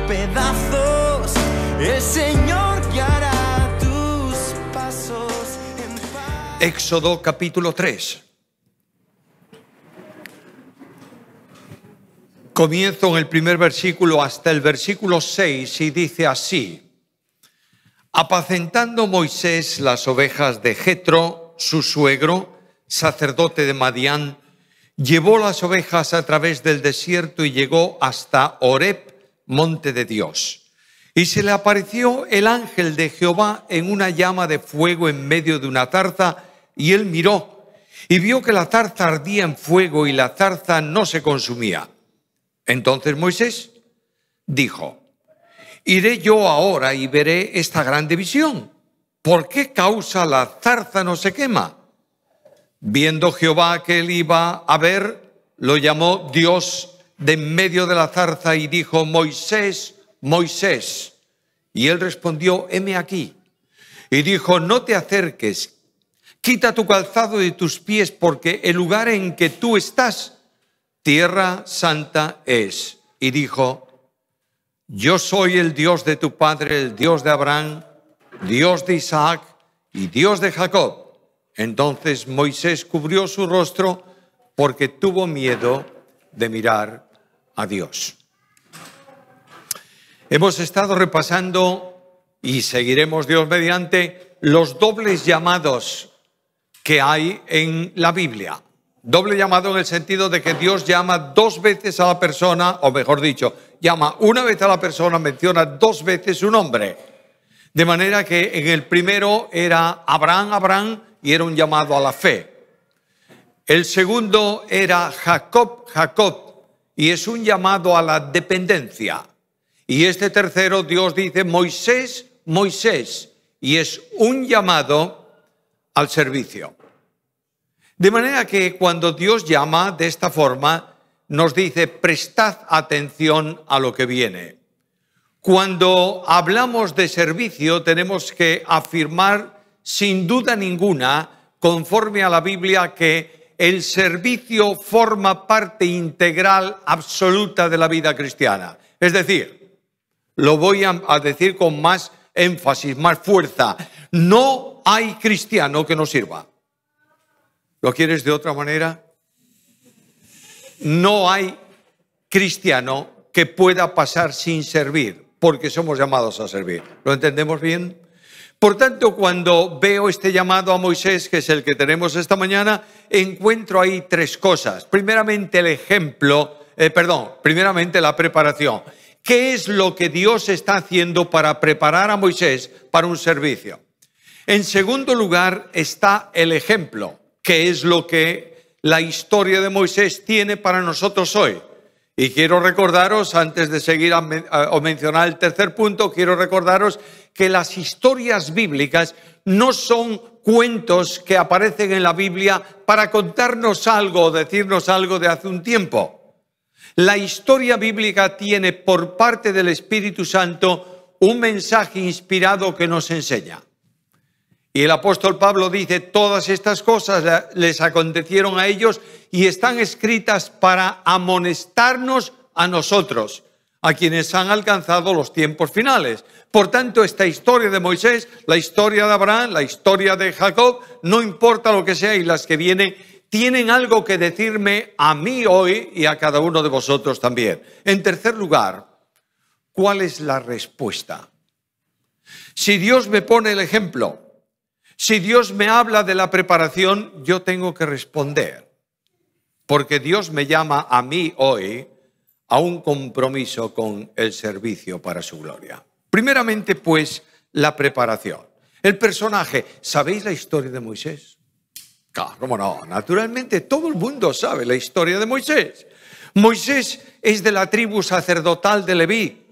pedazos, el Señor guiará tus pasos en paz. Éxodo capítulo 3. Comienzo en el primer versículo hasta el versículo 6 y dice así: apacentando Moisés las ovejas de Jetro, su suegro, sacerdote de Madián, llevó las ovejas a través del desierto y llegó hasta Horeb, monte de Dios. Y se le apareció el ángel de Jehová en una llama de fuego en medio de una zarza, y él miró y vio que la zarza ardía en fuego y la zarza no se consumía. Entonces Moisés dijo: iré yo ahora y veré esta grande visión. ¿Por qué causa la zarza no se quema? Viendo Jehová que él iba a ver, lo llamó Dios de en medio de la zarza y dijo: Moisés, Moisés. Y él respondió: heme aquí. Y dijo: no te acerques, quita tu calzado de tus pies, porque el lugar en que tú estás, tierra santa es. Y dijo: yo soy el Dios de tu padre, el Dios de Abraham, Dios de Isaac y Dios de Jacob. Entonces Moisés cubrió su rostro porque tuvo miedo de mirar a Dios. Hemos estado repasando, y seguiremos Dios mediante, los dobles llamados que hay en la Biblia. Doble llamado en el sentido de que Dios llama dos veces a la persona, o mejor dicho, llama una vez a la persona, menciona dos veces su nombre. De manera que en el primero era Abraham, Abraham, y era un llamado a la fe. El segundo era Jacob, Jacob, y es un llamado a la dependencia. Y este tercero, Dios dice Moisés, Moisés, y es un llamado al servicio. De manera que cuando Dios llama de esta forma, nos dice: prestad atención a lo que viene. Cuando hablamos de servicio, tenemos que afirmar sin duda ninguna, conforme a la Biblia, que el servicio forma parte integral absoluta de la vida cristiana. Es decir, lo voy a decir con más énfasis, más fuerza: no hay cristiano que no sirva. ¿Lo quieres de otra manera? No hay cristiano que pueda pasar sin servir, porque somos llamados a servir. ¿Lo entendemos bien? Por tanto, cuando veo este llamado a Moisés, que es el que tenemos esta mañana, encuentro ahí tres cosas. Primeramente primeramente la preparación. ¿Qué es lo que Dios está haciendo para preparar a Moisés para un servicio? En segundo lugar está el ejemplo, que es lo que la historia de Moisés tiene para nosotros hoy. Y quiero recordaros, antes de seguir a mencionar el tercer punto, quiero recordaros que las historias bíblicas no son cuentos que aparecen en la Biblia para contarnos algo o decirnos algo de hace un tiempo. La historia bíblica tiene por parte del Espíritu Santo un mensaje inspirado que nos enseña. Y el apóstol Pablo dice: todas estas cosas les acontecieron a ellos y están escritas para amonestarnos a nosotros, a quienes han alcanzado los tiempos finales. Por tanto, esta historia de Moisés, la historia de Abraham, la historia de Jacob, no importa lo que sea, y las que vienen, tienen algo que decirme a mí hoy y a cada uno de vosotros también. En tercer lugar, ¿cuál es la respuesta? Si Dios me pone el ejemplo, si Dios me habla de la preparación, yo tengo que responder, porque Dios me llama a mí hoy a un compromiso con el servicio para su gloria. Primeramente, pues, la preparación. El personaje, ¿sabéis la historia de Moisés? Claro, ¿cómo no? Naturalmente, todo el mundo sabe la historia de Moisés. Moisés es de la tribu sacerdotal de Leví.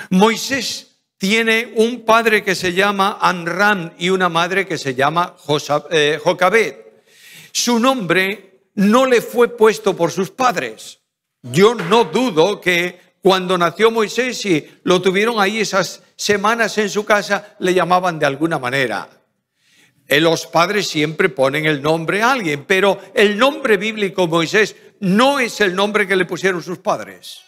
Moisés tiene un padre que se llama Amram y una madre que se llama Jocabed. Su nombre no le fue puesto por sus padres. Yo no dudo que cuando nació Moisés y lo tuvieron ahí esas semanas en su casa, le llamaban de alguna manera. Los padres siempre ponen el nombre a alguien, pero el nombre bíblico Moisés no es el nombre que le pusieron sus padres.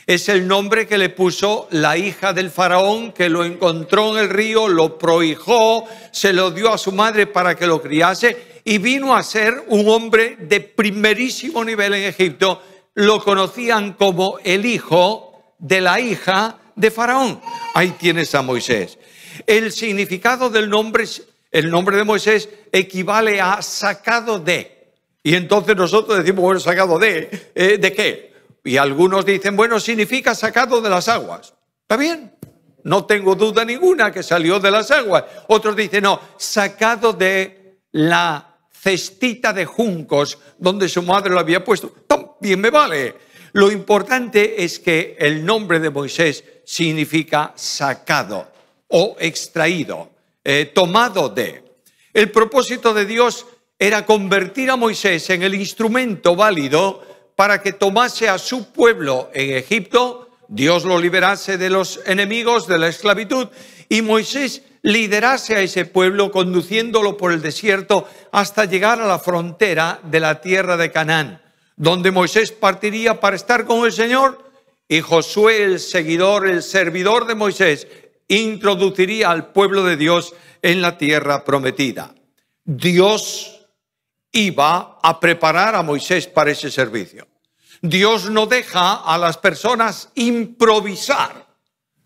Es el nombre que le puso la hija del faraón, que lo encontró en el río, lo prohijó, se lo dio a su madre para que lo criase y vino a ser un hombre de primerísimo nivel en Egipto. Lo conocían como el hijo de la hija de faraón. Ahí tienes a Moisés. El significado del nombre, el nombre de Moisés equivale a sacado de. Y entonces nosotros decimos, bueno, sacado ¿de qué? Y algunos dicen, bueno, significa sacado de las aguas. ¿Está bien? No tengo duda ninguna que salió de las aguas. Otros dicen, no, sacado de la cestita de juncos donde su madre lo había puesto. También me vale. Lo importante es que el nombre de Moisés significa sacado o extraído, tomado de. El propósito de Dios era convertir a Moisés en el instrumento válido para que tomase a su pueblo en Egipto, Dios lo liberase de los enemigos, de la esclavitud, y Moisés liderase a ese pueblo conduciéndolo por el desierto hasta llegar a la frontera de la tierra de Canaán, donde Moisés partiría para estar con el Señor, y Josué, el seguidor, el servidor de Moisés, introduciría al pueblo de Dios en la tierra prometida. Dios iba a preparar a Moisés para ese servicio. Dios no deja a las personas improvisar.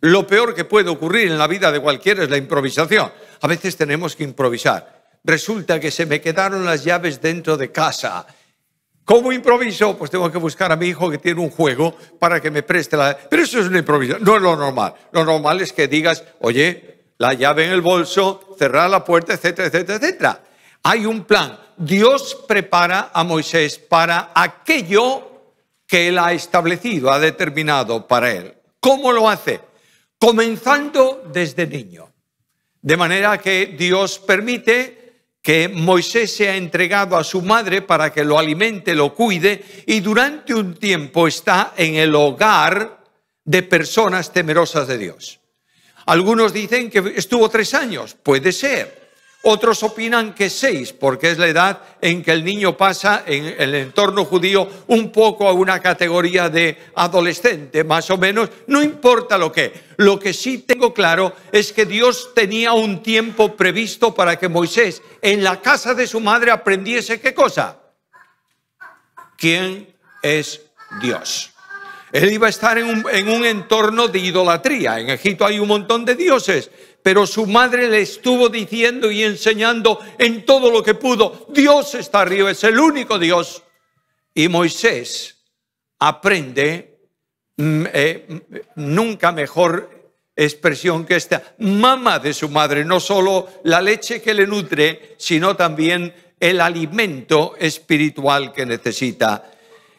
Lo peor que puede ocurrir en la vida de cualquiera es la improvisación. A veces tenemos que improvisar. Resulta que se me quedaron las llaves dentro de casa. ¿Cómo improviso? Pues tengo que buscar a mi hijo que tiene un juego para que me preste la... Pero eso es una improvisación, no es lo normal. Lo normal es que digas, oye, la llave en el bolso, cerrar la puerta, etcétera, etcétera, etcétera. Hay un plan. Dios prepara a Moisés para aquello que Él ha establecido, ha determinado para él. ¿Cómo lo hace? Comenzando desde niño. De manera que Dios permite que Moisés sea entregado a su madre para que lo alimente, lo cuide, y durante un tiempo está en el hogar de personas temerosas de Dios. Algunos dicen que estuvo 3 años, puede ser. Otros opinan que 6, porque es la edad en que el niño pasa en el entorno judío un poco a una categoría de adolescente, más o menos. No importa lo que. Lo que sí tengo claro es que Dios tenía un tiempo previsto para que Moisés en la casa de su madre aprendiese ¿qué cosa? ¿Quién es Dios? Él iba a estar en un entorno de idolatría. En Egipto hay un montón de dioses. Pero su madre le estuvo diciendo y enseñando en todo lo que pudo. Dios está arriba, es el único Dios. Y Moisés aprende, nunca mejor expresión que esta, mama de su madre. No solo la leche que le nutre, sino también el alimento espiritual que necesita.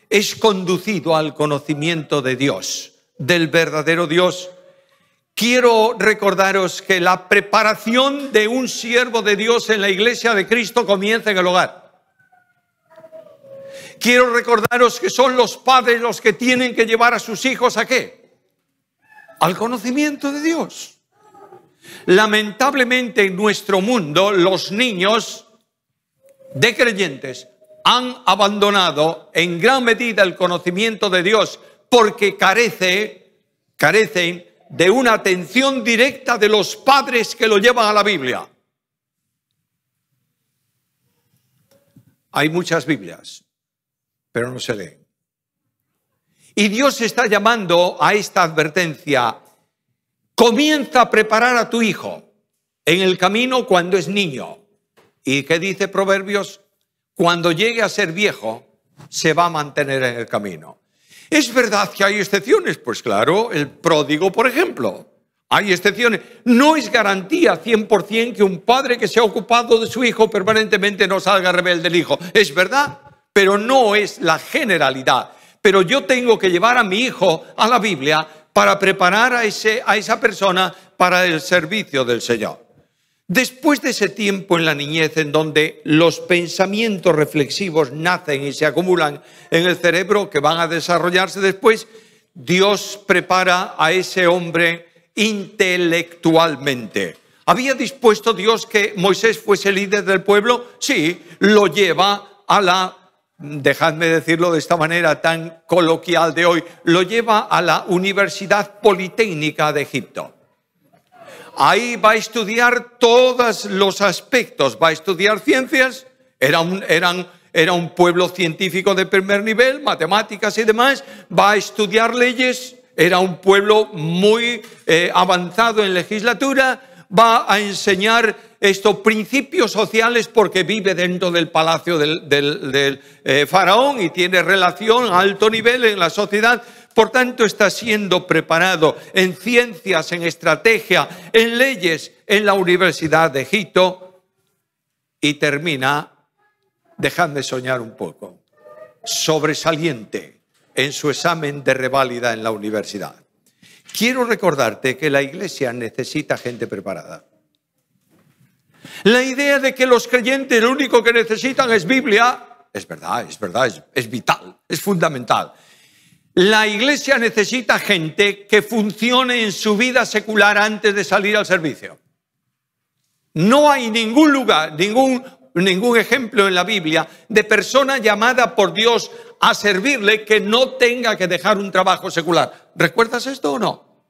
Es conducido al conocimiento de Dios, del verdadero Dios. Quiero recordaros que la preparación de un siervo de Dios en la iglesia de Cristo comienza en el hogar. Quiero recordaros que son los padres los que tienen que llevar a sus hijos ¿a qué? Al conocimiento de Dios. Lamentablemente en nuestro mundo los niños de creyentes han abandonado en gran medida el conocimiento de Dios porque carecen de una atención directa de los padres que lo llevan a la Biblia. Hay muchas Biblias, pero no se leen. Y Dios está llamando a esta advertencia. Comienza a preparar a tu hijo en el camino cuando es niño. ¿Y qué dice Proverbios? Cuando llegue a ser viejo, se va a mantener en el camino. ¿Es verdad que hay excepciones? Pues claro, el pródigo, por ejemplo. Hay excepciones. No es garantía 100% que un padre que se ha ocupado de su hijo permanentemente no salga rebelde el hijo. Es verdad, pero no es la generalidad. Pero yo tengo que llevar a mi hijo a la Biblia para preparar a esa persona para el servicio del Señor. Después de ese tiempo en la niñez en donde los pensamientos reflexivos nacen y se acumulan en el cerebro que van a desarrollarse después, Dios prepara a ese hombre intelectualmente. ¿Había dispuesto Dios que Moisés fuese líder del pueblo? Sí, lo lleva a la dejadme decirlo de esta manera tan coloquial de hoy, lo lleva a la Universidad Politécnica de Egipto. Ahí va a estudiar todos los aspectos, va a estudiar ciencias, era un pueblo científico de primer nivel, matemáticas y demás, va a estudiar leyes, era un pueblo muy avanzado en legislatura, va a enseñar estos principios sociales porque vive dentro del palacio del faraón y tiene relación a alto nivel en la sociedad. Por tanto, está siendo preparado en ciencias, en estrategia, en leyes, en la Universidad de Egipto y termina, dejadme soñar un poco, sobresaliente en su examen de reválida en la universidad. Quiero recordarte que la Iglesia necesita gente preparada. La idea de que los creyentes lo único que necesitan es Biblia, es verdad, es vital, es fundamental. La Iglesia necesita gente que funcione en su vida secular antes de salir al servicio. No hay ningún lugar, ningún ejemplo en la Biblia de persona llamada por Dios a servirle que no tenga que dejar un trabajo secular. ¿Recuerdas esto o no?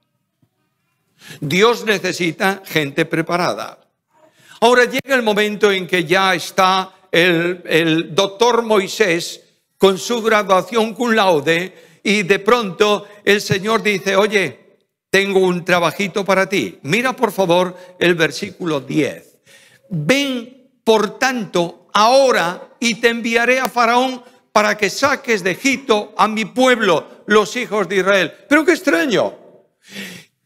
Dios necesita gente preparada. Ahora llega el momento en que ya está el doctor Moisés con su graduación cum laude y de pronto el Señor dice, oye, tengo un trabajito para ti. Mira por favor el versículo 10. Ven por tanto ahora y te enviaré a Faraón para que saques de Egipto a mi pueblo, los hijos de Israel. Pero qué extraño.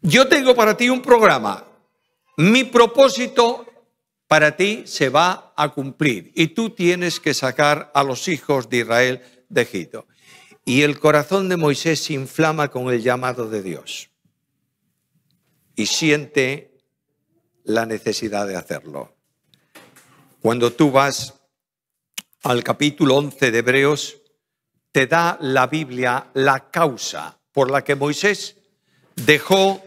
Yo tengo para ti un programa. Mi propósito para ti se va a cumplir y tú tienes que sacar a los hijos de Israel de Egipto. Y el corazón de Moisés se inflama con el llamado de Dios y siente la necesidad de hacerlo. Cuando tú vas al capítulo 11 de Hebreos, te da la Biblia la causa por la que Moisés dejó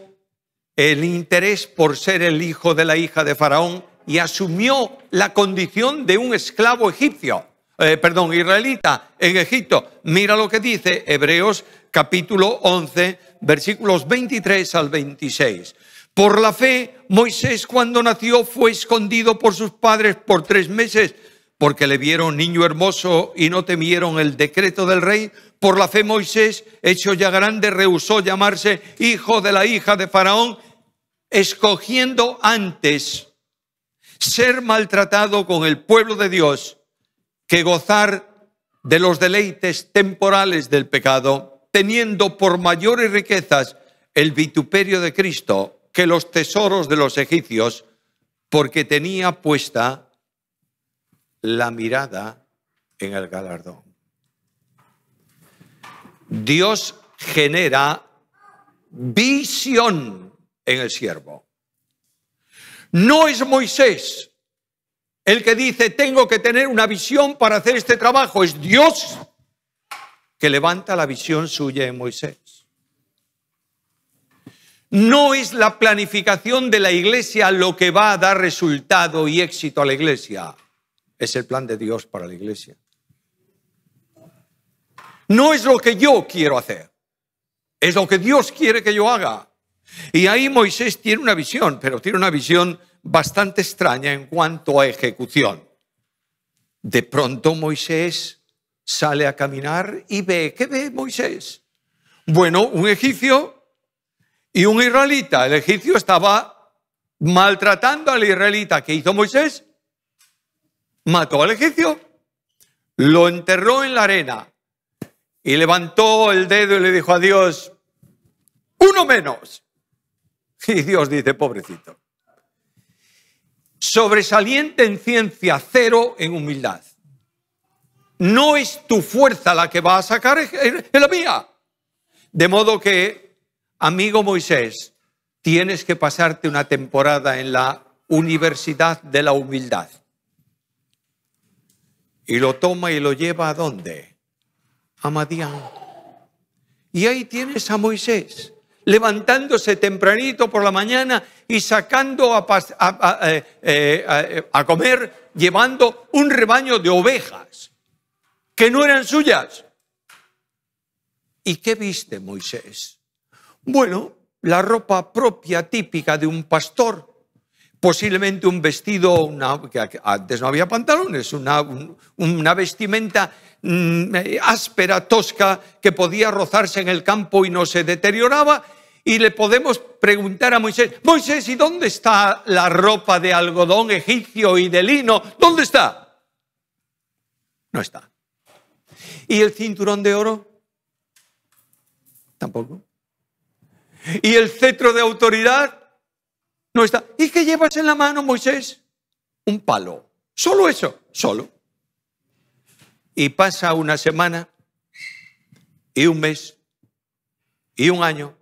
el interés por ser el hijo de la hija de Faraón y asumió la condición de un esclavo israelita en Egipto. Mira lo que dice Hebreos capítulo 11, versículos 23 al 26. Por la fe, Moisés cuando nació fue escondido por sus padres por 3 meses, porque le vieron niño hermoso y no temieron el decreto del rey. Por la fe, Moisés, hecho ya grande, rehusó llamarse hijo de la hija de Faraón, escogiendo antes ser maltratado con el pueblo de Dios que gozar de los deleites temporales del pecado, teniendo por mayores riquezas el vituperio de Cristo que los tesoros de los egipcios, porque tenía puesta la mirada en el galardón. Dios genera visión en el siervo. No es Moisés el que dice, tengo que tener una visión para hacer este trabajo. Es Dios que levanta la visión suya en Moisés. No es la planificación de la iglesia lo que va a dar resultado y éxito a la iglesia. Es el plan de Dios para la iglesia. No es lo que yo quiero hacer. Es lo que Dios quiere que yo haga. Y ahí Moisés tiene una visión, pero tiene una visión bastante extraña en cuanto a ejecución. De pronto Moisés sale a caminar y ve, ¿qué ve Moisés? Bueno, un egipcio y un israelita. El egipcio estaba maltratando al israelita. ¿Qué hizo Moisés? Mató al egipcio, lo enterró en la arena y levantó el dedo y le dijo a Dios, uno menos. Y Dios dice, pobrecito. Sobresaliente en ciencia, 0 en humildad. No es tu fuerza la que va a sacar, es la mía. De modo que, amigo Moisés, tienes que pasarte una temporada en la Universidad de la Humildad. Y lo toma y lo lleva ¿a dónde? A Madián. Y ahí tienes a Moisés, levantándose tempranito por la mañana y sacando a comer, llevando un rebaño de ovejas. que no eran suyas. ¿Y qué viste, Moisés? Bueno, la ropa propia, típica de un pastor. Posiblemente un vestido, que antes no había pantalones, una vestimenta áspera, tosca, que podía rozarse en el campo y no se deterioraba. Y le podemos preguntar a Moisés, Moisés, ¿y dónde está la ropa de algodón egipcio y de lino? ¿Dónde está? No está. ¿Y el cinturón de oro? Tampoco. ¿Y el cetro de autoridad? No está. ¿Y qué llevas en la mano, Moisés? Un palo. Solo eso, solo. Y pasa una semana, y un mes, y un año,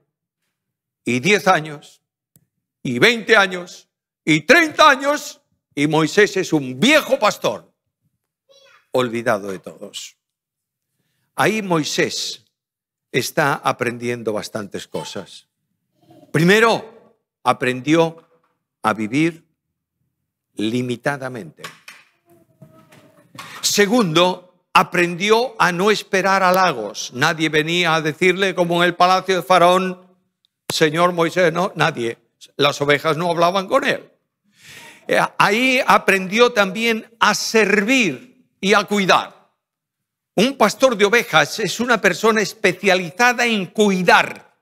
y 10 años, y 20 años, y 30 años, y Moisés es un viejo pastor, olvidado de todos. Ahí Moisés está aprendiendo bastantes cosas. Primero, aprendió a vivir limitadamente. Segundo, aprendió a no esperar halagos. Nadie venía a decirle, como en el palacio de Faraón, Señor Moisés, no, nadie. Las ovejas no hablaban con él. Ahí aprendió también a servir y a cuidar. Un pastor de ovejas es una persona especializada en cuidar,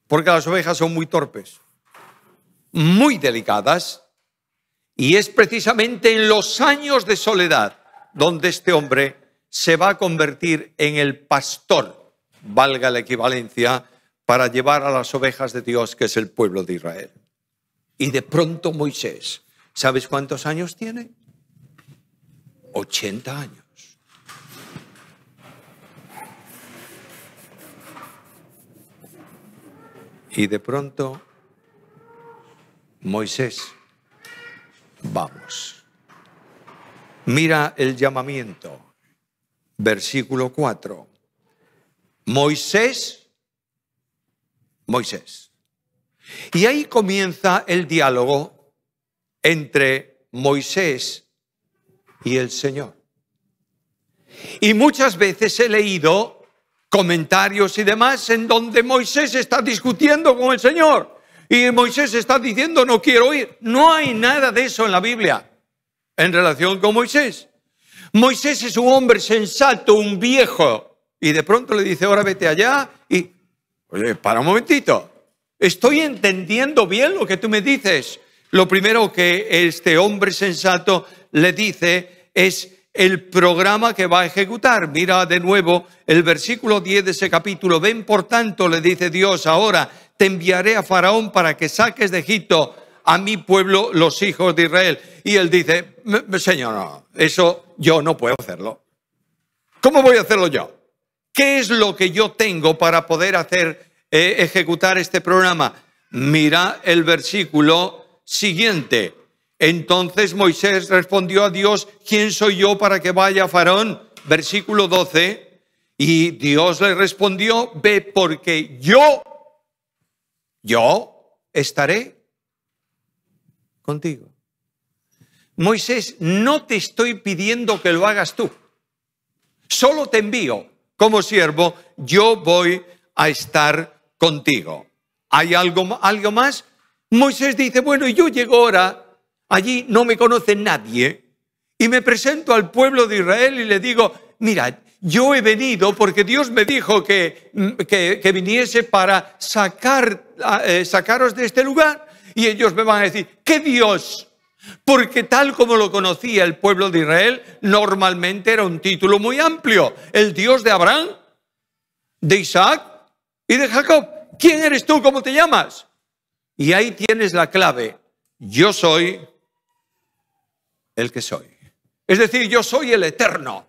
porque las ovejas son muy torpes, muy delicadas, y es precisamente en los años de soledad donde este hombre se va a convertir en el pastor, valga la equivalencia, para llevar a las ovejas de Dios, que es el pueblo de Israel. Y de pronto Moisés, ¿sabes cuántos años tiene? 80 años. Y de pronto, Moisés, vamos. Mira el llamamiento, versículo 4. Moisés. Y ahí comienza el diálogo entre Moisés y el Señor. Y muchas veces he leído comentarios y demás en donde Moisés está discutiendo con el Señor y Moisés está diciendo no quiero oír. No hay nada de eso en la Biblia en relación con Moisés. Moisés es un hombre sensato, un viejo, y de pronto le dice ahora vete allá y oye, para un momentito, estoy entendiendo bien lo que tú me dices. Lo primero que este hombre sensato le dice es el programa que va a ejecutar. Mira de nuevo el versículo 10 de ese capítulo. Ven, por tanto, le dice Dios, ahora te enviaré a Faraón para que saques de Egipto a mi pueblo, los hijos de Israel. Y él dice, Señor, no, eso yo no puedo hacerlo. ¿Cómo voy a hacerlo yo? ¿Qué es lo que yo tengo para poder hacer, ejecutar este programa? Mira el versículo siguiente. Entonces Moisés respondió a Dios, ¿quién soy yo para que vaya a Faraón? Versículo 12. Y Dios le respondió, ve porque yo estaré contigo. Moisés, no te estoy pidiendo que lo hagas tú. Solo te envío como siervo, yo voy a estar contigo. ¿Hay algo más? Moisés dice, bueno, yo llego ahora, allí no me conoce nadie, y me presento al pueblo de Israel y le digo, mira, yo he venido porque Dios me dijo que viniese para sacaros de este lugar, y ellos me van a decir, ¿qué Dios? Porque tal como lo conocía el pueblo de Israel, normalmente era un título muy amplio. El Dios de Abraham, de Isaac y de Jacob. ¿Quién eres tú? ¿Cómo te llamas? Y ahí tienes la clave. Yo soy el que soy. Es decir, yo soy el Eterno.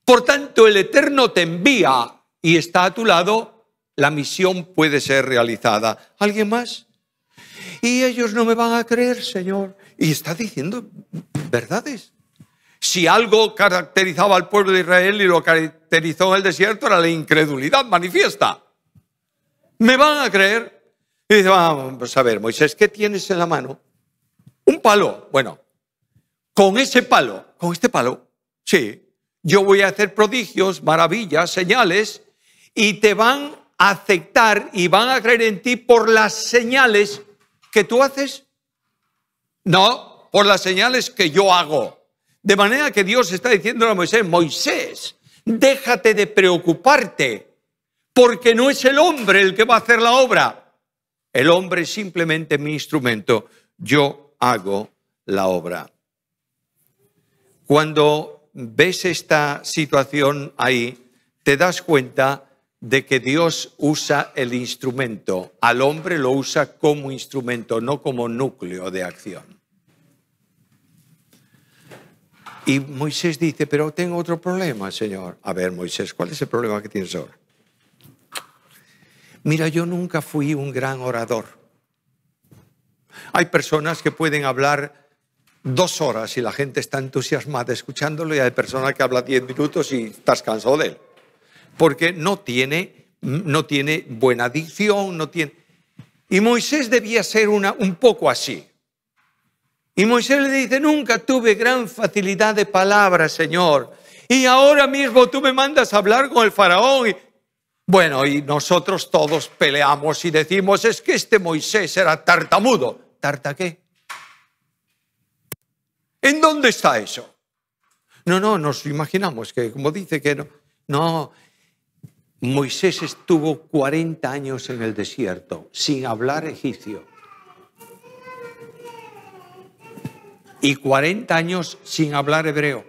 Por tanto, el Eterno te envía y está a tu lado. La misión puede ser realizada. ¿Alguien más? Y ellos no me van a creer, Señor. Y está diciendo verdades. Si algo caracterizaba al pueblo de Israel y lo caracterizó en el desierto, era la incredulidad manifiesta. ¿Me van a creer? Y dice, vamos a ver, Moisés, ¿qué tienes en la mano? Un palo. Bueno, con ese palo, con este palo, sí, yo voy a hacer prodigios, maravillas, señales, y te van a aceptar y van a creer en ti por las señales que tú haces. No, por las señales que yo hago. De manera que Dios está diciendo a Moisés, Moisés, déjate de preocuparte, porque no es el hombre el que va a hacer la obra. El hombre es simplemente mi instrumento. Yo hago la obra. Cuando ves esta situación ahí, te das cuenta de que Dios usa el instrumento. Al hombre lo usa como instrumento, no como núcleo de acción. Y Moisés dice, pero tengo otro problema, Señor. A ver, Moisés, ¿cuál es el problema que tienes ahora? Mira, yo nunca fui un gran orador. Hay personas que pueden hablar 2 horas y la gente está entusiasmada escuchándolo, y hay personas que hablan 10 minutos y estás cansado de él. Porque no tiene buena dicción, no tiene... Y Moisés debía ser un poco así. Y Moisés le dice, nunca tuve gran facilidad de palabras, Señor. Y ahora mismo tú me mandas a hablar con el faraón. Bueno, y nosotros todos peleamos y decimos, es que este Moisés era tartamudo. ¿Tarta qué? ¿En dónde está eso? No, nos imaginamos que, como dice que no. No, Moisés estuvo 40 años en el desierto sin hablar egipcio. Y 40 años sin hablar hebreo.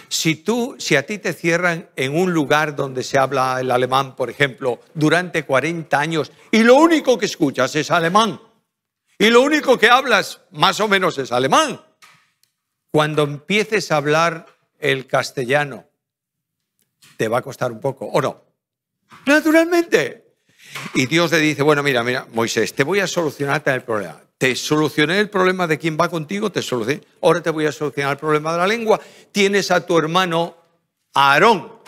Si a ti te cierran en un lugar donde se habla el alemán, por ejemplo, durante 40 años, y lo único que escuchas es alemán, y lo único que hablas más o menos es alemán, cuando empieces a hablar el castellano, te va a costar un poco, ¿o no? Naturalmente. Y Dios le dice, bueno, mira, Moisés, te voy a solucionar el problema. Te solucioné el problema de quién va contigo, te solucioné. Ahora te voy a solucionar el problema de la lengua. Tienes a tu hermano Aarón,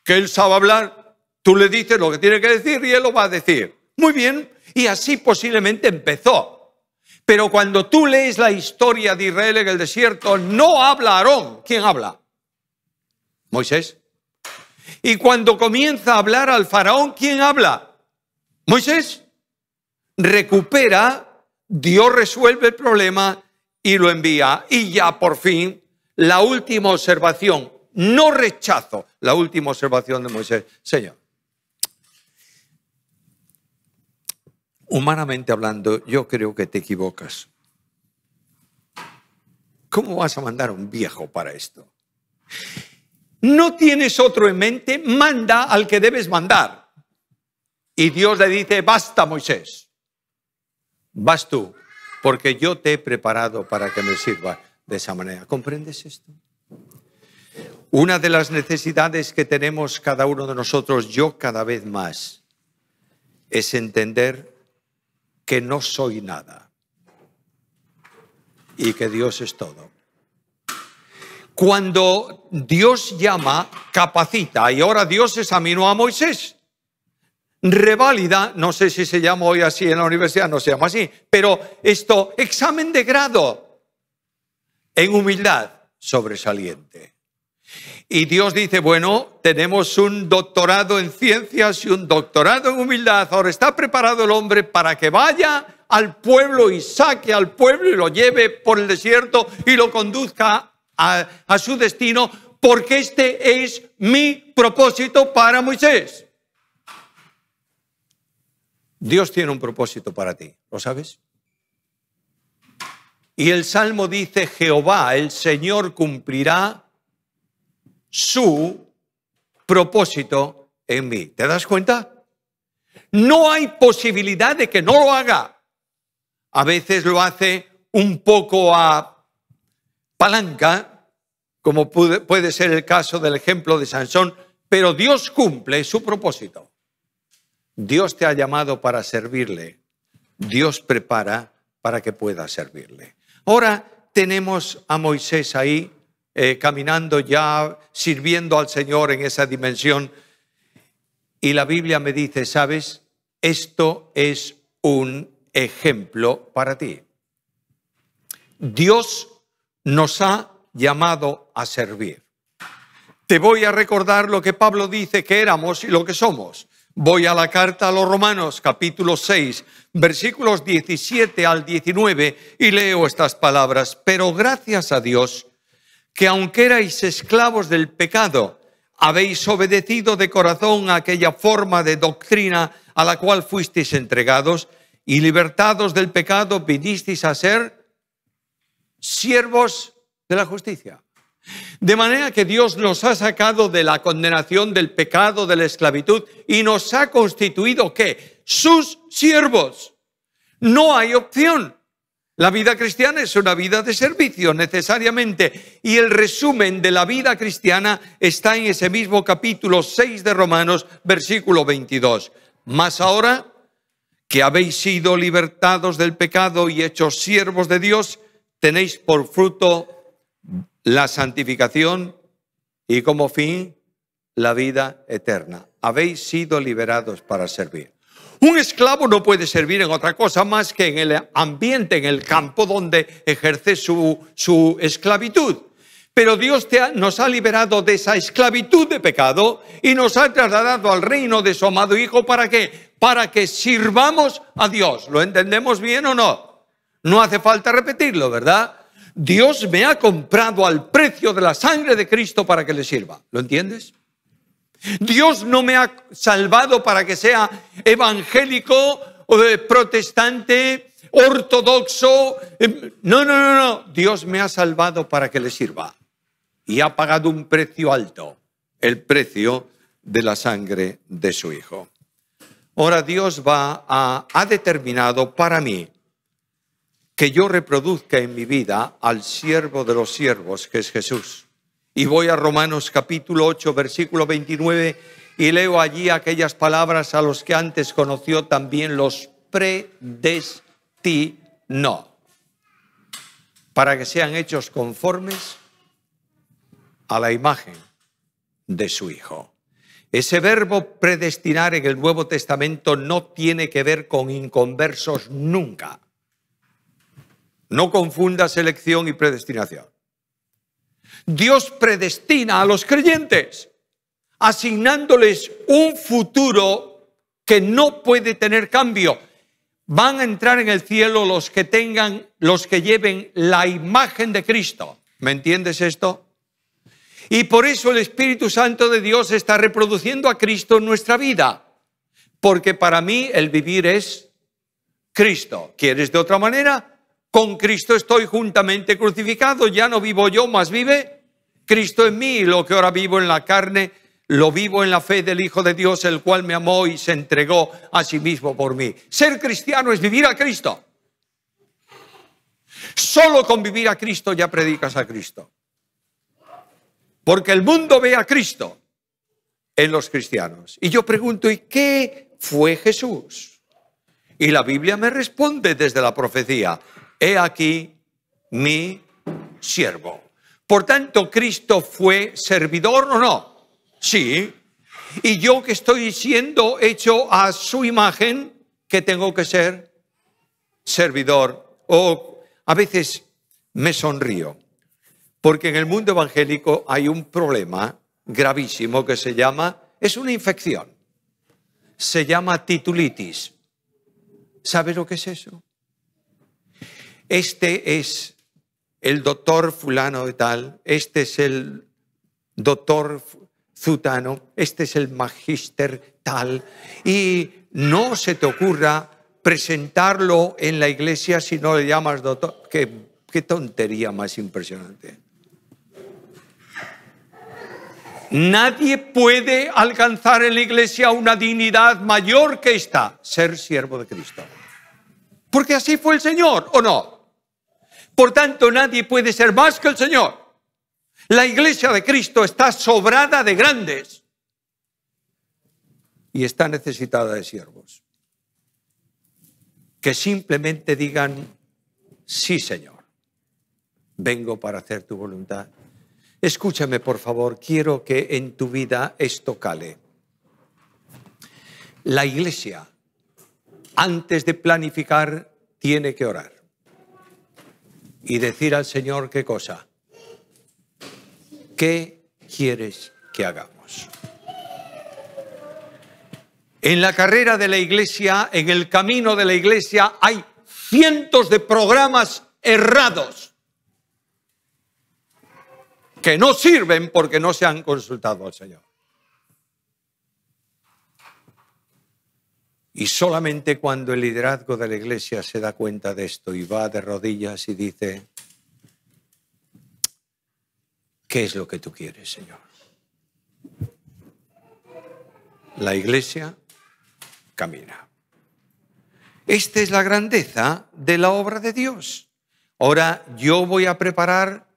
que él sabe hablar. Tú le dices lo que tiene que decir y él lo va a decir. Muy bien. Y así posiblemente empezó. Pero cuando tú lees la historia de Israel en el desierto, no habla Aarón. ¿Quién habla? Moisés. Y cuando comienza a hablar al faraón, ¿quién habla? Moisés. Recupera. Dios resuelve el problema y lo envía. Y ya por fin, la última observación, no rechazo, la última observación de Moisés. Señor, humanamente hablando, yo creo que te equivocas. ¿Cómo vas a mandar a un viejo para esto? ¿No tienes otro en mente? Manda al que debes mandar. Y Dios le dice, basta, Moisés. Vas tú, porque yo te he preparado para que me sirva de esa manera. ¿Comprendes esto? Una de las necesidades que tenemos cada uno de nosotros, yo cada vez más, es entender que no soy nada y que Dios es todo. Cuando Dios llama, capacita, y ahora Dios examinó a Moisés. Reválida, no sé si se llama hoy así en la universidad, no se llama así, pero examen de grado en humildad sobresaliente. Y Dios dice, bueno, tenemos un doctorado en ciencias y un doctorado en humildad, ahora está preparado el hombre para que vaya al pueblo y saque al pueblo y lo lleve por el desierto y lo conduzca a su destino, porque este es mi propósito para Moisés. Dios tiene un propósito para ti, ¿lo sabes? Y el Salmo dice, Jehová, el Señor cumplirá su propósito en mí. ¿Te das cuenta? No hay posibilidad de que no lo haga. A veces lo hace un poco a palanca, como puede ser el caso del ejemplo de Sansón, pero Dios cumple su propósito. Dios te ha llamado para servirle. Dios prepara para que puedas servirle. Ahora tenemos a Moisés ahí caminando ya, sirviendo al Señor en esa dimensión. Y la Biblia me dice, ¿sabes? Esto es un ejemplo para ti. Dios nos ha llamado a servir. Te voy a recordar lo que Pablo dice que éramos y lo que somos. Voy a la carta a los Romanos, capítulo 6, versículos 17 al 19, y leo estas palabras. Pero gracias a Dios, que aunque erais esclavos del pecado, habéis obedecido de corazón a aquella forma de doctrina a la cual fuisteis entregados, y libertados del pecado, vinisteis a ser siervos de la justicia. De manera que Dios nos ha sacado de la condenación del pecado, de la esclavitud, y nos ha constituido, ¿qué? Sus siervos. No hay opción. La vida cristiana es una vida de servicio, necesariamente. Y el resumen de la vida cristiana está en ese mismo capítulo 6 de Romanos, versículo 22. Mas ahora que habéis sido libertados del pecado y hechos siervos de Dios, tenéis por fruto la santificación y como fin la vida eterna. Habéis sido liberados para servir. Un esclavo no puede servir en otra cosa más que en el ambiente, en el campo donde ejerce su esclavitud. Pero Dios nos ha liberado de esa esclavitud de pecado y nos ha trasladado al reino de su amado Hijo. ¿Para qué? Para que sirvamos a Dios. ¿Lo entendemos bien o no? No hace falta repetirlo, ¿verdad? Dios me ha comprado al precio de la sangre de Cristo para que le sirva. ¿Lo entiendes? Dios no me ha salvado para que sea evangélico o protestante, ortodoxo. No. Dios me ha salvado para que le sirva. Y ha pagado un precio alto, el precio de la sangre de su Hijo. Ahora Dios ha determinado para mí que yo reproduzca en mi vida al siervo de los siervos, que es Jesús. Y voy a Romanos capítulo 8, versículo 29, y leo allí aquellas palabras: a los que antes conoció también los predestinó, para que sean hechos conformes a la imagen de su Hijo. Ese verbo predestinar en el Nuevo Testamento no tiene que ver con inconversos nunca. No confundas elección y predestinación. Dios predestina a los creyentes, asignándoles un futuro que no puede tener cambio. Van a entrar en el cielo los que lleven la imagen de Cristo. ¿Me entiendes esto? Y por eso el Espíritu Santo de Dios está reproduciendo a Cristo en nuestra vida. Porque para mí el vivir es Cristo. ¿Quieres de otra manera? Con Cristo estoy juntamente crucificado. Ya no vivo yo, mas vive Cristo en mí. Y lo que ahora vivo en la carne, lo vivo en la fe del Hijo de Dios, el cual me amó y se entregó a sí mismo por mí. Ser cristiano es vivir a Cristo. Solo con vivir a Cristo ya predicas a Cristo. Porque el mundo ve a Cristo en los cristianos. Y yo pregunto, ¿y qué fue Jesús? Y la Biblia me responde desde la profecía: he aquí mi siervo. Por tanto, ¿Cristo fue servidor o no? Sí. Y yo que estoy siendo hecho a su imagen, ¿qué tengo que ser? Servidor. O a veces me sonrío, porque en el mundo evangélico hay un problema gravísimo que es una infección. Se llama titulitis. ¿Sabes lo que es eso? Este es el doctor fulano de tal, este es el doctor zutano, este es el magíster tal, y no se te ocurra presentarlo en la iglesia si no le llamas doctor. Qué tontería más impresionante. Nadie puede alcanzar en la iglesia una dignidad mayor que esta: ser siervo de Cristo. Porque así fue el Señor, ¿o no? Por tanto, nadie puede ser más que el Señor. La iglesia de Cristo está sobrada de grandes y está necesitada de siervos que simplemente digan: sí, Señor, vengo para hacer tu voluntad. Escúchame, por favor, quiero que en tu vida esto cale. La iglesia, antes de planificar, tiene que orar y decir al Señor: ¿qué cosa? ¿qué quieres que hagamos? En la carrera de la iglesia, en el camino de la iglesia, hay cientos de programas errados que no sirven porque no se han consultado al Señor. Y solamente cuando el liderazgo de la iglesia se da cuenta de esto y va de rodillas y dice, ¿qué es lo que tú quieres, Señor? La iglesia camina. Esta es la grandeza de la obra de Dios. Ahora, ¿yo voy a preparar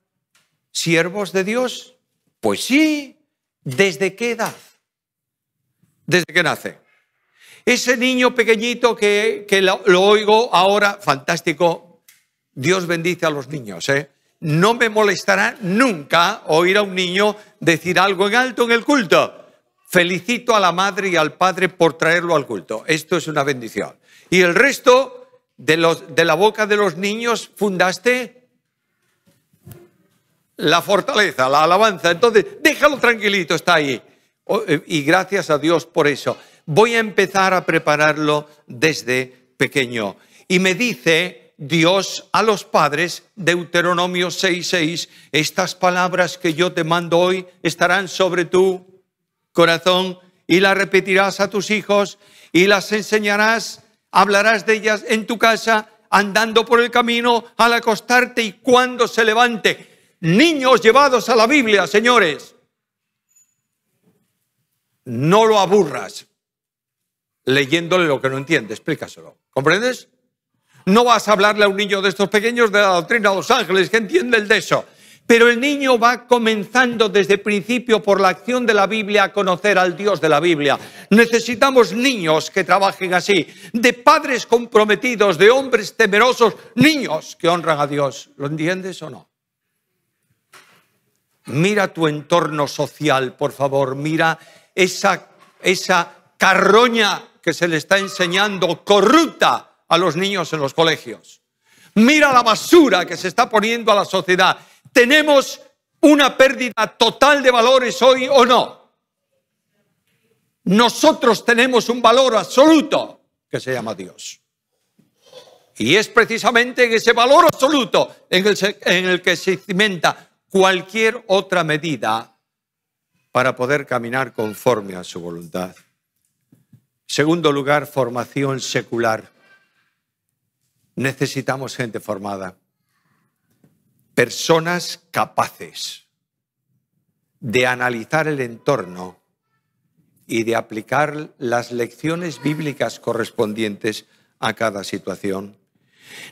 siervos de Dios? Pues sí. ¿Desde qué edad? Desde que nace. Ese niño pequeñito que lo oigo ahora, fantástico. Dios bendice a los niños, ¿eh? No me molestará nunca oír a un niño decir algo en alto en el culto. Felicito a la madre y al padre por traerlo al culto. Esto es una bendición. Y el resto de la boca de los niños fundaste la fortaleza, la alabanza. Entonces, déjalo tranquilito, está ahí. Y gracias a Dios por eso. Voy a empezar a prepararlo desde pequeño. Y me dice Dios a los padres, Deuteronomio 6:6, estas palabras que yo te mando hoy estarán sobre tu corazón y las repetirás a tus hijos y las enseñarás, hablarás de ellas en tu casa, andando por el camino, al acostarte y cuando se levante. Niños llevados a la Biblia, señores. No lo aburras leyéndole lo que no entiende, explícaselo. ¿Comprendes? No vas a hablarle a un niño de estos pequeños de la doctrina de los ángeles que entiende el de eso. Pero el niño va comenzando desde el principio por la acción de la Biblia a conocer al Dios de la Biblia. Necesitamos niños que trabajen así, de padres comprometidos, de hombres temerosos, niños que honran a Dios. ¿Lo entiendes o no? Mira tu entorno social, por favor. Mira esa carroña que se le está enseñando corrupta a los niños en los colegios. Mira la basura que se está poniendo a la sociedad. ¿Tenemos una pérdida total de valores hoy o no? Nosotros tenemos un valor absoluto que se llama Dios. Y es precisamente en ese valor absoluto en el que se cimenta cualquier otra medida para poder caminar conforme a su voluntad. Segundo lugar, formación secular. Necesitamos gente formada. Personas capaces de analizar el entorno y de aplicar las lecciones bíblicas correspondientes a cada situación.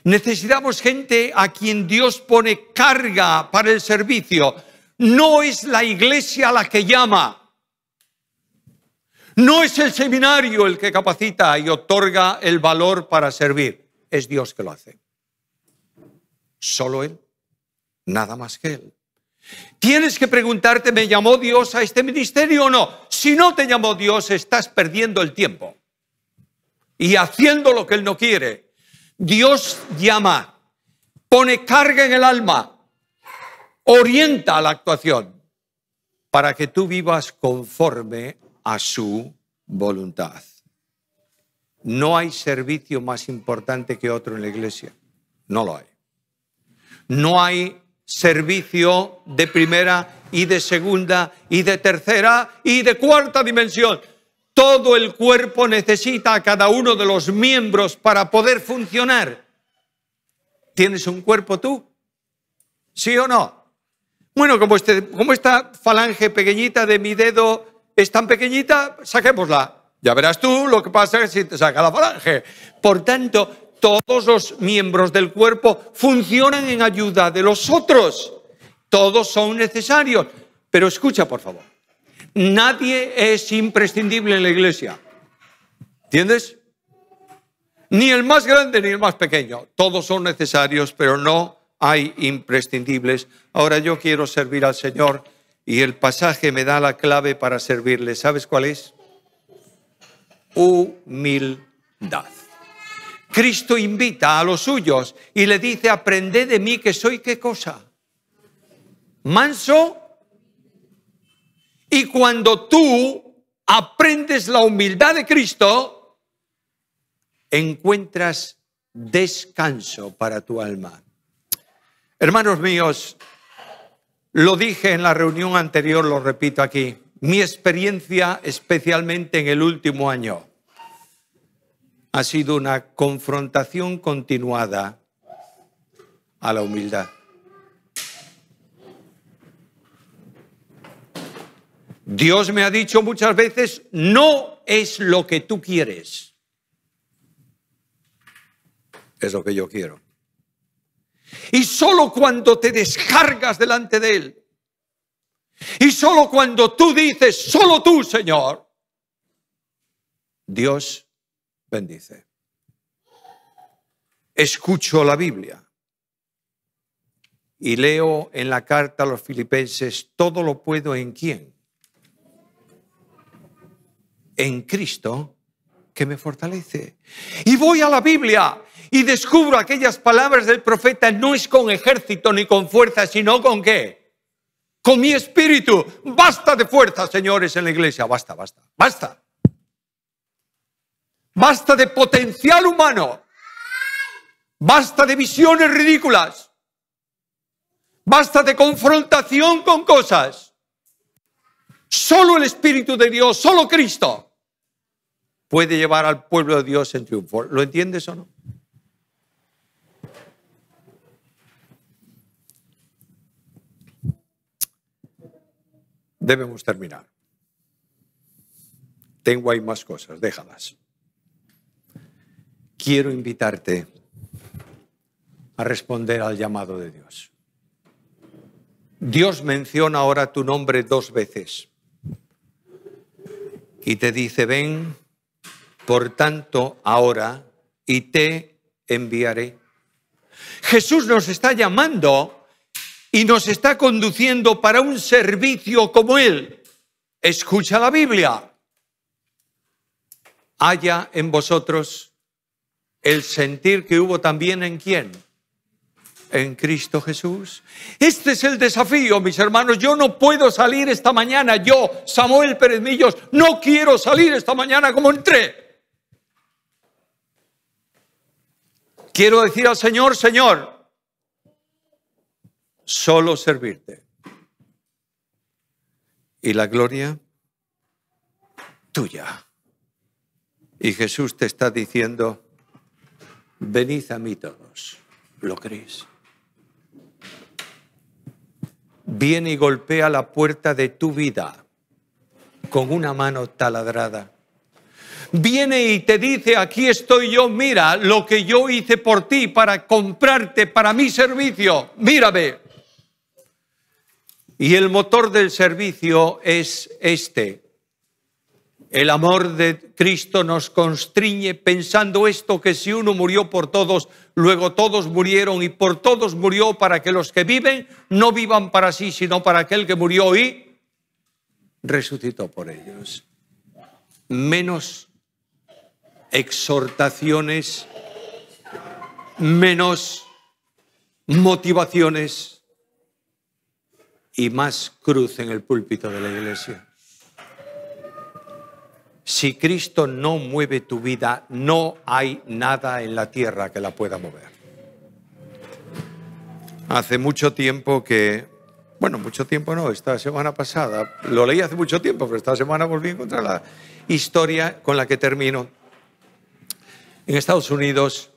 Necesitamos gente a quien Dios pone carga para el servicio. No es la iglesia la que llama. No es el seminario el que capacita y otorga el valor para servir. Es Dios que lo hace. Solo Él. Nada más que Él. Tienes que preguntarte, ¿me llamó Dios a este ministerio o no? Si no te llamó Dios, estás perdiendo el tiempo y haciendo lo que Él no quiere. Dios llama, pone carga en el alma, orienta la actuación para que tú vivas conforme a su voluntad. No hay servicio más importante que otro en la iglesia. No lo hay. No hay servicio de primera y de segunda y de tercera y de cuarta dimensión. Todo el cuerpo necesita a cada uno de los miembros para poder funcionar. ¿Tienes un cuerpo tú? ¿Sí o no? Bueno, como esta falange pequeñita de mi dedo es tan pequeñita, saquémosla. Ya verás tú lo que pasa si te saca la falange. Por tanto, todos los miembros del cuerpo funcionan en ayuda de los otros. Todos son necesarios. Pero escucha, por favor. Nadie es imprescindible en la iglesia. ¿Entiendes? Ni el más grande ni el más pequeño. Todos son necesarios, pero no hay imprescindibles. Ahora yo quiero servir al Señor y el pasaje me da la clave para servirle. ¿Sabes cuál es? Humildad. Cristo invita a los suyos y le dice, aprended de mí que soy ¿qué cosa? Manso Y cuando tú aprendes la humildad de Cristo, encuentras descanso para tu alma. Hermanos míos, lo dije en la reunión anterior, lo repito aquí. Mi experiencia, especialmente en el último año, ha sido una confrontación continuada a la humildad. Dios me ha dicho muchas veces, no es lo que tú quieres, es lo que yo quiero. Y solo cuando te descargas delante de Él, y solo cuando tú dices, solo tú, Señor, Dios bendice. Escucho la Biblia y leo en la carta a los Filipenses, todo lo puedo ¿en quién? En Cristo que me fortalece. Y voy a la Biblia y descubro aquellas palabras del profeta, no es con ejército ni con fuerza, sino con ¿qué? Con mi espíritu. Basta de fuerza, señores, en la iglesia. Basta, basta, basta. Basta de potencial humano. Basta de visiones ridículas. Basta de confrontación con cosas. Solo el Espíritu de Dios, solo Cristo puede llevar al pueblo de Dios en triunfo. ¿Lo entiendes o no? Debemos terminar. Tengo ahí más cosas, déjalas. Quiero invitarte a responder al llamado de Dios. Dios menciona ahora tu nombre 2 veces y te dice, ven, por tanto, ahora, y te enviaré. Jesús nos está llamando y nos está conduciendo para un servicio como Él. Escucha la Biblia. Haya en vosotros el sentir que hubo también en ¿quién? En Cristo Jesús. Este es el desafío, mis hermanos. Yo no puedo salir esta mañana. Yo, Samuel Pérez Millos, no quiero salir esta mañana como entré. Quiero decir al Señor, Señor, solo servirte. Y la gloria tuya. Y Jesús te está diciendo, venid a mí todos. ¿Lo crees? Viene y golpea la puerta de tu vida con una mano taladrada. Viene y te dice, aquí estoy yo, mira lo que yo hice por ti para comprarte para mi servicio, mírame. Y el motor del servicio es este. El amor de Cristo nos constriñe pensando esto, que si uno murió por todos, luego todos murieron y por todos murió para que los que viven no vivan para sí, sino para aquel que murió y resucitó por ellos. Menos exhortaciones, menos motivaciones y más cruz en el púlpito de la iglesia. Si Cristo no mueve tu vida, no hay nada en la tierra que la pueda mover. Hace mucho tiempo que, bueno, mucho tiempo no, esta semana pasada, lo leí hace mucho tiempo, pero esta semana volví a encontrar la historia con la que termino. En Estados Unidos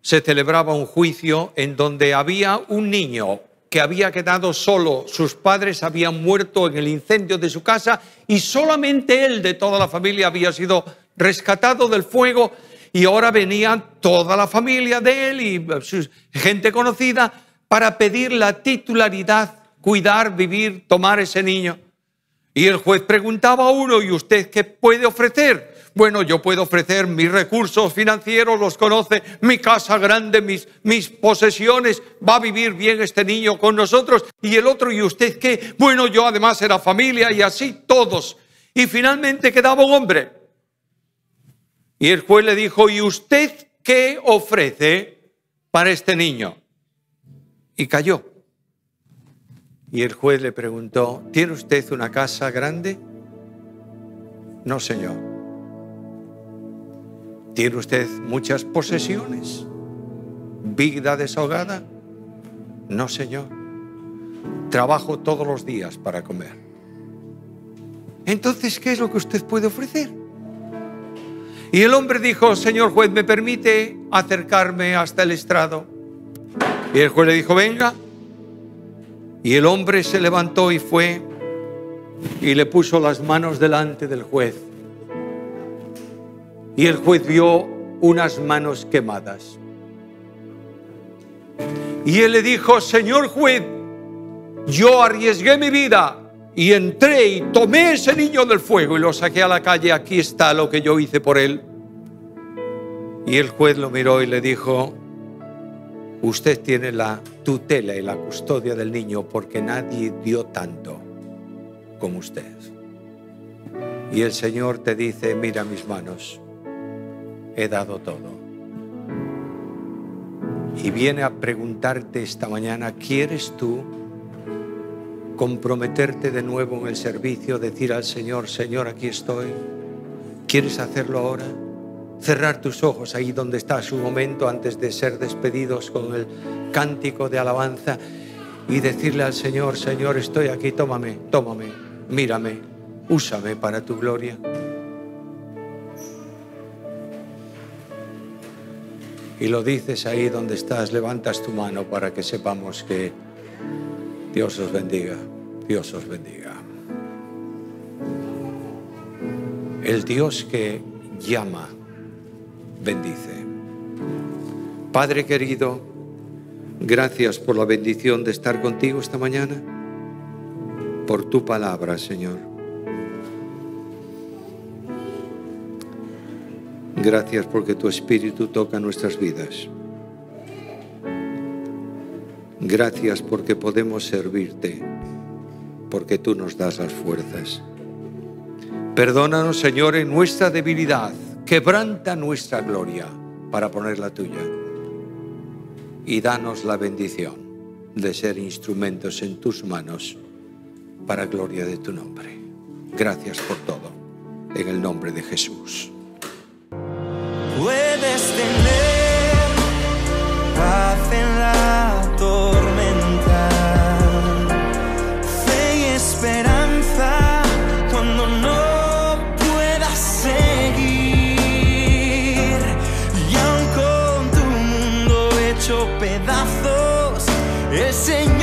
se celebraba un juicio en donde había un niño que había quedado solo, sus padres habían muerto en el incendio de su casa y solamente él de toda la familia había sido rescatado del fuego y ahora venía toda la familia de él y su gente conocida para pedir la titularidad, cuidar, vivir, tomar ese niño. Y el juez preguntaba a uno, ¿y usted qué puede ofrecer? Bueno, yo puedo ofrecer mis recursos financieros, los conoce, mi casa grande, mis posesiones, va a vivir bien este niño con nosotros. Y el otro, ¿y usted qué? Bueno, yo además era familia y así todos. Y finalmente quedaba un hombre. Y el juez le dijo, ¿y usted qué ofrece para este niño? Y cayó. Y el juez le preguntó, ¿tiene usted una casa grande? No, señor. ¿Tiene usted muchas posesiones? ¿Vida desahogada? No, señor. Trabajo todos los días para comer. Entonces, ¿qué es lo que usted puede ofrecer? Y el hombre dijo, señor juez, ¿me permite acercarme hasta el estrado? Y el juez le dijo, venga. Y el hombre se levantó y fue y le puso las manos delante del juez. Y el juez vio unas manos quemadas. Y él le dijo, señor juez, yo arriesgué mi vida y entré y tomé ese niño del fuego y lo saqué a la calle. Aquí está lo que yo hice por él. Y el juez lo miró y le dijo, usted tiene la tutela y la custodia del niño porque nadie dio tanto como usted. Y el Señor te dice, mira mis manos, he dado todo. Y viene a preguntarte esta mañana, ¿quieres tú comprometerte de nuevo en el servicio? Decir al Señor, Señor, aquí estoy. ¿Quieres hacerlo ahora? Cerrar tus ojos ahí donde estás un momento antes de ser despedidos con el cántico de alabanza y decirle al Señor, Señor, estoy aquí, tómame, mírame, úsame para tu gloria. Y lo dices ahí donde estás, levantas tu mano para que sepamos que Dios os bendiga, Dios os bendiga. El Dios que llama, bendice. Padre querido, gracias por la bendición de estar contigo esta mañana, por tu palabra, Señor. Gracias porque tu Espíritu toca nuestras vidas. Gracias porque podemos servirte, porque tú nos das las fuerzas. Perdónanos, Señor, en nuestra debilidad. Quebranta nuestra gloria para poner la tuya. Y danos la bendición de ser instrumentos en tus manos para gloria de tu nombre. Gracias por todo. En el nombre de Jesús. Puedes tener paz en la tormenta, fe y esperanza cuando no puedas seguir. Y aun con tu mundo hecho pedazos, el Señor